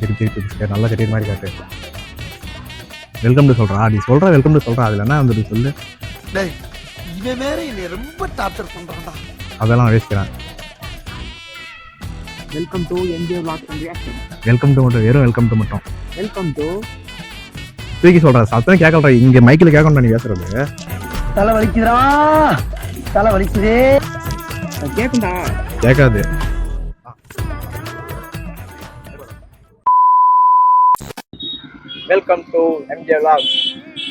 திருப்பி நல்லா கட்டிய மாதிரி காட்டு. வெல்கம் டு சொல்றா, நீ சொல்ற வெல்கம் டு சொல்றா, அதுல என்ன வந்து சொல்லு. இவன் வேற என்னை ரொம்ப டார்ச்சர் பண்றான்டா. அதெல்லாம் வேஸ்ட்றேன். Welcome to NJ vlogs and reaction. Welcome to மட்டும், வெறும் வெல்கம் டு மட்டும். வெல்கம் டு தூக்கி சொல்றா, சத்தம் கேட்கலடா, இங்க மைக்கில் கேட்கணும் நீ பேசுறது. தலை வலிக்குதுடா, தலை வலிக்குதே. கேக்குண்டா, கேட்காது. Welcome to MJ vlogs.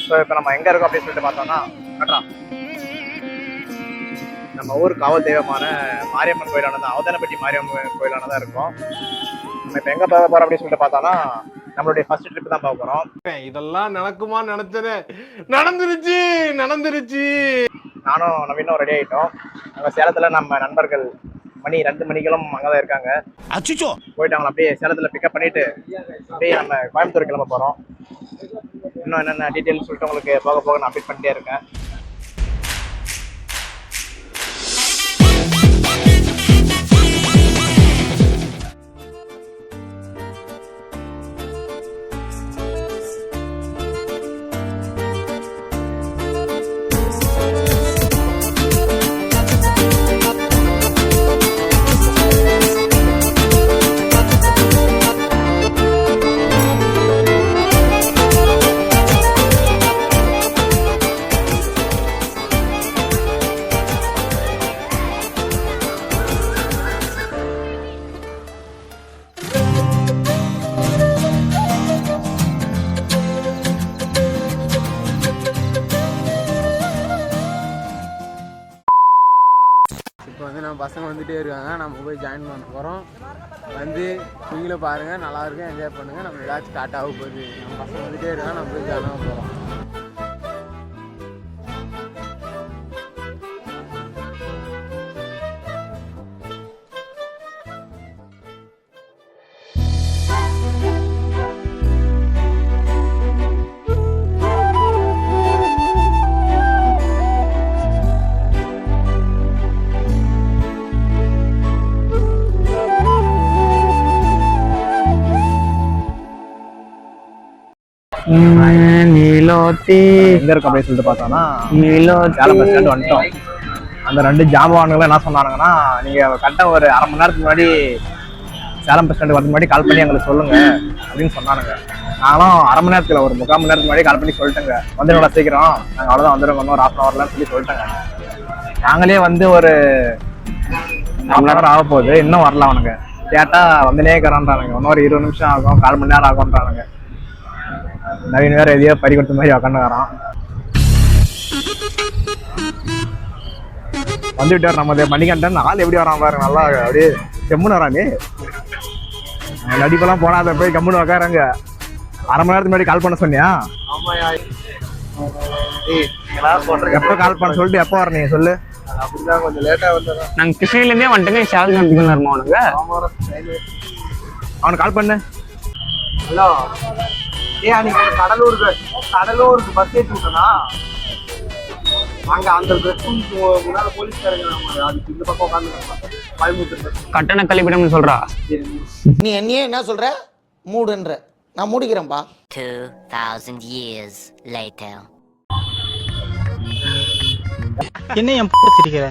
So இப்போ நம்ம எங்கே இருக்கோம் அப்படின்னு சொல்லிட்டு பார்த்தோம்னா, கட்டுறான் நம்ம ஊர் காவல் தெய்வமான மாரியம்மன் கோயிலானது, அவதானப்பட்டி மாரியம்மன் கோயிலானதான் இருக்கும். நம்ம இப்போ எங்கே பார்க்க போகிறோம் அப்படின்னு சொல்லிட்டு பார்த்தோம்னா, நம்மளுடைய ஃபர்ஸ்ட் ட்ரிப் தான் பார்க்க போகிறோம். இதெல்லாம் நடக்குமா நினைச்சேன், நடந்துருச்சு. நானும் நவீனும் ரெடி ஆகிட்டோம். அங்கே சேலத்தில் நம்ம நண்பர்கள் மணி 2 மணிக்கெல்லாம் அங்கே தான் இருக்காங்க. அச்சிச்சோ போயிட்டு அவங்களை அப்படியே சேலத்தில் பிக்கப் பண்ணிட்டு அப்படியே நம்ம கோயம்புத்தூர் கிளம்ப போகிறோம். இன்னும் என்னென்ன டீட்டெயில்ஸ் சொல்லிட்டு உங்களுக்கு போக போக நான் அப்டேட் பண்ணிட்டே இருக்கேன். இப்போ வந்து நம்ம பசங்க வந்துகிட்டே இருக்காங்க, நம்ம போய் ஜாயின் பண்ண போகிறோம். வந்து நீங்களும் பாருங்கள், நல்லாயிருக்கும், என்ஜாய் பண்ணுங்கள். நம்ம ஏதாச்சும் ஸ்டார்ட் ஆக போகுது, நம்ம பசங்க வந்துகிட்டே இருக்காங்க, நம்ம போய் ஜாயின் ஆக போகிறோம். நீலோத்தி எங்க இருக்கும் அப்படின்னு சொல்லிட்டு பார்த்தோம்னா, சேலம் பஸ் ஸ்டாண்ட் வந்துட்டோம். அந்த 2 ஜாம்பவான்களும் என்ன சொன்னானுங்கன்னா, நீங்க கரெக்டாக ஒரு அரை மணி நேரத்துக்கு முன்னாடி சேலம் பஸ் ஸ்டாண்டு வரதுக்கு முன்னாடி கால் பண்ணி எங்களுக்கு சொல்லுங்க அப்படின்னு சொன்னானுங்க. நானும் அரை மணி நேரத்தில் ஒரு 3/4 மணி நேரத்துக்கு முன்னாடி கால் பண்ணி சொல்லிட்டேங்க, வந்துடுங்களா சீக்கிரம், நாங்கள் அவ்வளோதான் வந்துடுங்க, இன்னும் ஒரு 1/2 hourலாம் சொல்லி சொல்லிட்டேங்க. நாங்களே வந்து ஒரு 1/2 மணி நேரம் ஆக போகுது, இன்னும் வரல. அவனுங்க கேட்டால் வந்துனே இருக்கிறான்றானுங்க, இன்னும் ஒரு 20 நிமிஷம் ஆகும், 1/4 மணி நேரம் ஆகும்ன்றானுங்க. நவீன் வேற எதையோ பறி கொடுத்த மாதிரி உக்காந்துக்கிறான். வந்துட்டு நம்ம மணிகண்டன் ஆள் எப்படி வரான் பாருங்க, நல்லா அப்படியே கம்முன்னு வரானே. நடிப்பெல்லாம் போனாத போய் கம்முன்னு உக்காராங்க. அரை மணி நேரத்துக்கு முன்னாடி கால் பண்ண சொன்னியா? எப்போ கால் பண்ண சொல்லிட்டு எப்போ வர நீங்க சொல்லு. அப்படிதான் கொஞ்சம் லேட்டா வந்துடுறோம். நாங்கள் கிருஷ்ணகிரிலேருந்தே வந்துட்டுங்க, சேலம் நம்பிக்கை இருமோ அவனுங்க. அவனுக்கு கால் பண்ணு. ஹலோ, அன்னைக்கு கடலூருக்கு பஸ் ஏற்றி விட்டனா, அங்க அந்த முன்னால போலீஸ்காரங்க அதுக்கு இந்த பக்கம் உட்காந்து கட்டண கழிப்பிடம்னு சொல்றா. நீ என்னையே என்ன சொல்ற, மூடுன்ற, நான் மூடிக்கிறேன்பா. 2000 years later. என்ன என் சிரிக்கிற?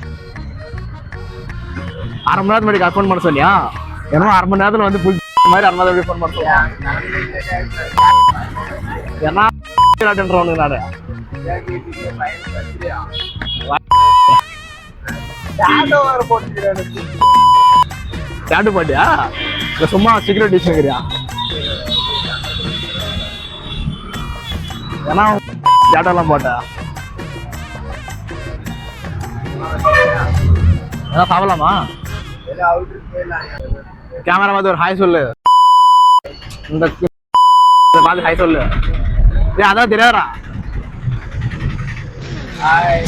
அரை மணி நேரத்துக்கு முன்னாடி ஃபோன் பண்ண சொன்னியா? ஏன்னா அரை மணி நேரத்துல வந்து புல் மாதிரி அரை மணி நேரம் ஃபோன் பண்ண சொல்லுவான். ஏன்னா நானு சாட்டு பாட்டியா இல்ல சும்மா செக்யூரிட்டி வச்சுக்கிறியா? ஏன்னா சாட்டெல்லாம் போட்டா ஏதாவது சாப்பிடலாமா? கேமரா பார்த்து ஒரு ஹாய் சொல்லு. இந்த பார்த்து ஹாய் சொல்லு. அதான் தெரியாதா? ஹாய்.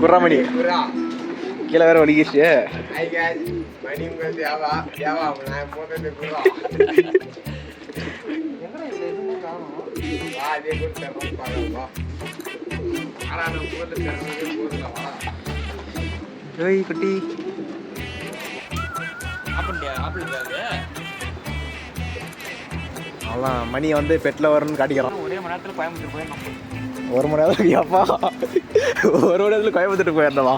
குர்ராமணி கீழே வேற வலிக்கிச்சு. மணி உங்கள் தேவா தேவா நான் போட்டது குர்ரா வா அதே கூட பார்க்கலாம் ஆனால் நான் போட்டு போதுவா ஓய் குட்டி அவ்வளோதான். மணி வந்து பெட்டில் வரும்னு காட்டிக்கிறான். ஒரே மணி நேரத்தில் கோயம்புத்தூர் போயிடணும். ஒரு மணி நேரம் ஐயாப்பா, ஒரு மணி நேரத்தில் கோயம்புத்தூர் போயிடணுமா?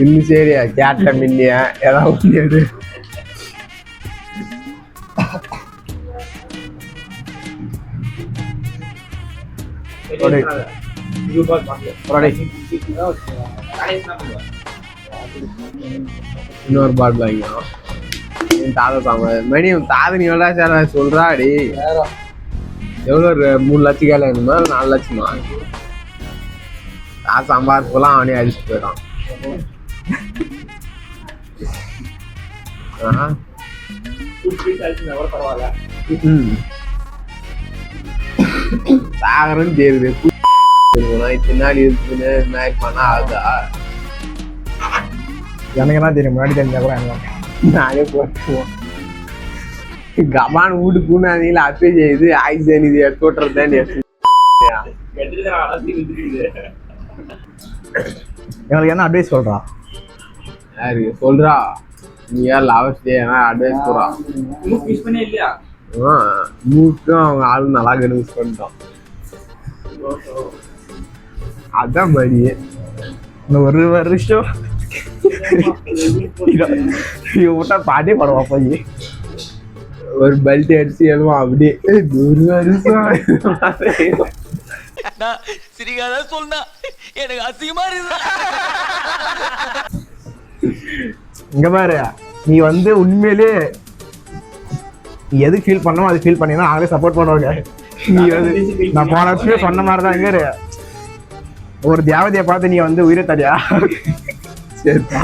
இன்னும் சரியா கேட்ட மில்லியா ஏதாவது இன்னொரு பாட்டில் வாங்கிக்கணும். தாத சாம மணி தாத நீ எவ்வளோ சார் சொல்றா அடி எவ்வளோ 3 லட்சம் கேள்வி வேணுமா 4 லட்சமா? தாத சம்பாதிக்கலாம் அவனே அடிச்சுட்டு போயிடான். சாகரன்னு தெரியுது பின்னாடி இருக்குன்னு மேக் பண்ணா ஆகுதா? எனக்கு என்ன தெரியும், முன்னாடி தெரிஞ்சா கூட என்ன நானே போட்டுவோம். கமான் வீட்டு கூடாதீங்களா அப்பே செய்யுது ஆக்சிஜன் இது எடுத்து விட்டுறதுதான் எங்களுக்கு என்ன அட்வைஸ் சொல்றா? யாரு சொல்றா? நீ யார் லவர்ஸ் டே அட்வைஸ் போறா? மூக்கும் அவங்க ஆளு நல்லா யூஸ் பண்ணிட்டோம். அதான் மணி இன்னும் ஒரு வருஷம் விட்டா பாட்டே பாடுவா போய் ஒரு பெல்ட் அடிச்சு எழுவான் அப்படியே 100 வருஷம் சிரிக்காத சொன்னா எனக்கு அசிங்கமா இருக்கு. இங்க பாரு, நீ வந்து உண்மையிலே நீ எது ஃபீல் பண்ணணும் அது ஃபீல் பண்ணினா அவரே சப்போர்ட் பண்ணுவாங்க. நீ வந்து நான் போன வருஷமே சொன்ன மாதிரி தான். இங்க ஒரு தேவதையை பார்த்து நீ வந்து உயிரை தரியா? சரிப்பா,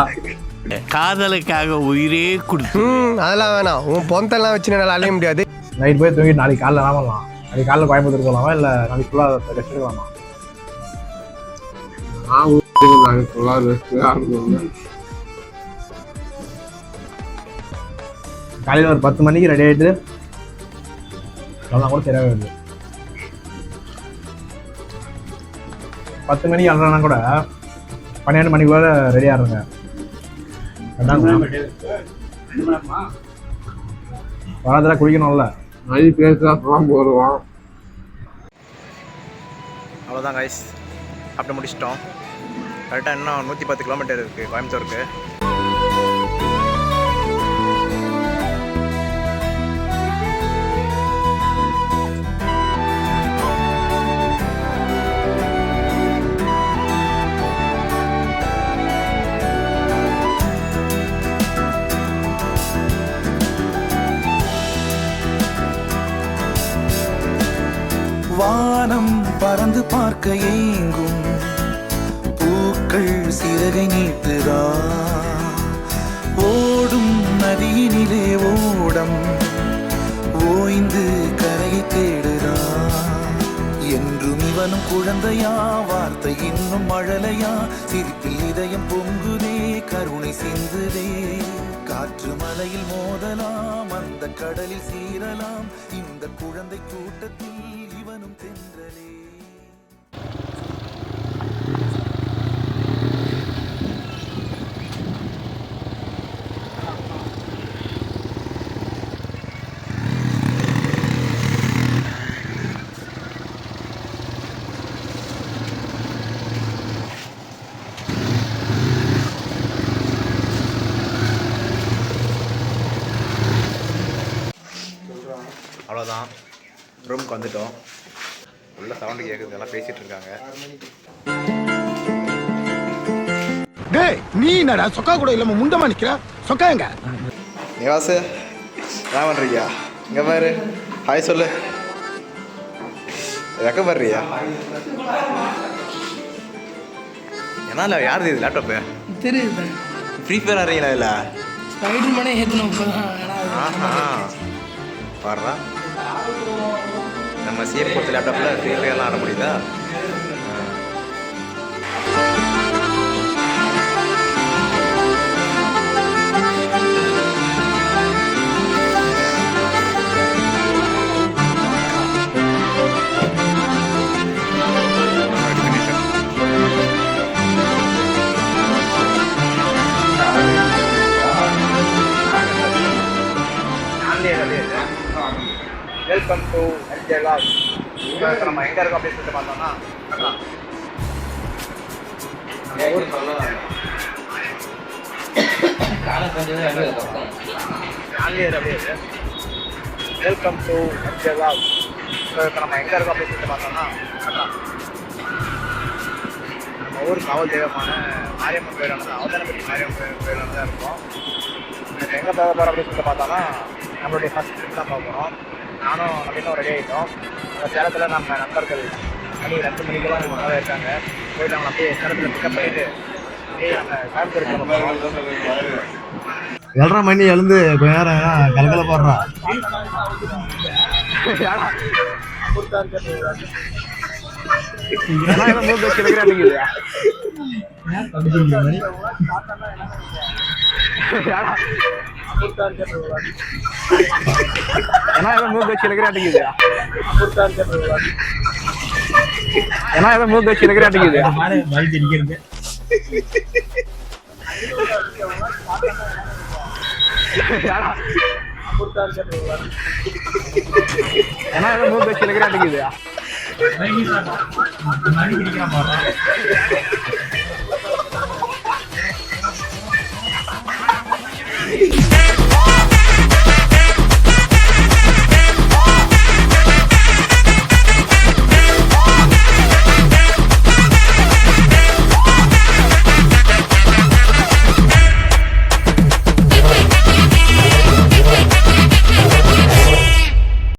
காதலுக்காக உயிரே கொடுத்து அதெல்லாம் வேணாம். உன் பொந்தெல்லாம் வச்சு என்னால் அலைய முடியாது. நைட் போய் தூங்கிட்டு நாளைக்கு காலைல என்ன பண்ணலாம்? நாளைக்கு காலைல கோயம்புத்தூர் போகலாமா இல்லை நாளைக்கு ஃபுல்லாக ரெஸ்ட் எடுக்கலாமா? காலையில் ஒரு 10 மணிக்கு ரெடி ஆகிட்டு அதெல்லாம் கூட சரியாக வருது. 10 மணிக்கு அல்றனா கூட 12 மணிக்குள்ள ரெடி ஆடுறேங்க. வரதெல்லாம் குளிக்கணும்ல, மணி பேசுதான் போடுவான். அவ்வளோதான் கைஸ், அப்படி முடிச்சிட்டோம். கரெக்டாக இன்னும் 110 கிலோமீட்டர் இருக்குது கோயம்புத்தூருக்கு. வானம் பறந்து பார்க்க ஏங்கும் பூக்கள் சிறகை நீட்டுதா, ஓடும் நதியினிலே ஓடம் ஓய்ந்து கரையை தேடுதா. என்றும் இவனும் குழந்தையா, வார்த்தை இன்னும் மழலையா, சிரிப்பில் இதயம் பொங்குதே, கருணை சிந்துதே. காற்று மலையில் மோதலாம், அந்த கடலில் சீரலாம், இந்த குழந்தை கூட்டத்தில் இவனும் தென்றலே. அவ்வளோதான், ரூமுக்கு வந்துட்டோம். உள்ள சவுண்டு கேட்குது, எல்லாம் பேசிட்டு இருக்காங்க. டேய் நீ என்னடா சொக்கா கூட இல்லாம முண்டமா நிக்கிற? சொக்கா எங்க? நிவாசு என்ன பண்ணுறியா? இங்கே பாரு, ஹாய் சொல்லு. வெக்க பாடுறியா? என்னால யார் இது லேப்டாப்பு? தெரியுது. ஃப்ரீ ஃபயர் ஆடுறீங்களா? இல்லை ஸ்பைடர் மேனே ஏற்றணும் இப்போ தான். ஆஹா பாடுறா நம்ம சிஎம் கொடுத்த லேப்டாப்பில் ஃப்ரீ ஃபயர்லாம் ஆட முடியுதா? Welcome to LJ log. இப்போ நம்ம எங்கே இருக்கோம் அப்படின்னு சொல்லிட்டு பார்த்தோம்னா நம்ம ஊர் வெல்கம் டு எல்ஜே லாக். இப்போ நம்ம எங்கே இருக்கோம் அப்படின்னு சொல்லிட்டு பார்த்தோம்னா நம்ம ஊர் காவல் தெய்வமான மாரியம்மன் கோயிலானது அவதானப்பட்டி மாரியம்மன் கோயிலான தான் இருக்கும். எங்கே போக போகிறோம் அப்படின்னு சொல்லிட்டு பார்த்தோம்னா நம்மளுடைய ஃபஸ்ட் ட்ரிப் தான் பார்க்குறோம். நானும் நவீனும் ரெடி ஆகிட்டோம். அந்த சேலத்தில் நம்ம நண்பர்கள் மணி 2 மணிக்கெல்லாம் நம்ம இருக்காங்க. போயிட்டு அவங்க அப்படியே சேலத்தில் பிக்கப் பண்ணிட்டு அப்படியே நம்ம கோயம்புத்தூருக்கு போகிறோம். 7:30 மணி எழுந்து கொஞ்ச நேரம் கலக்கல போடுறான். ஏன்னா ஏதோ மூக்கு வச்சு இலக்கிறாட்டிக்குது. ஏன்னா ஏதோ மூக்கு வச்சு இலக்கிறாட்டிக்குது. ஏன்னா ஏதோ மூக்கு வச்சு இலக்கிறாட்டிக்குது.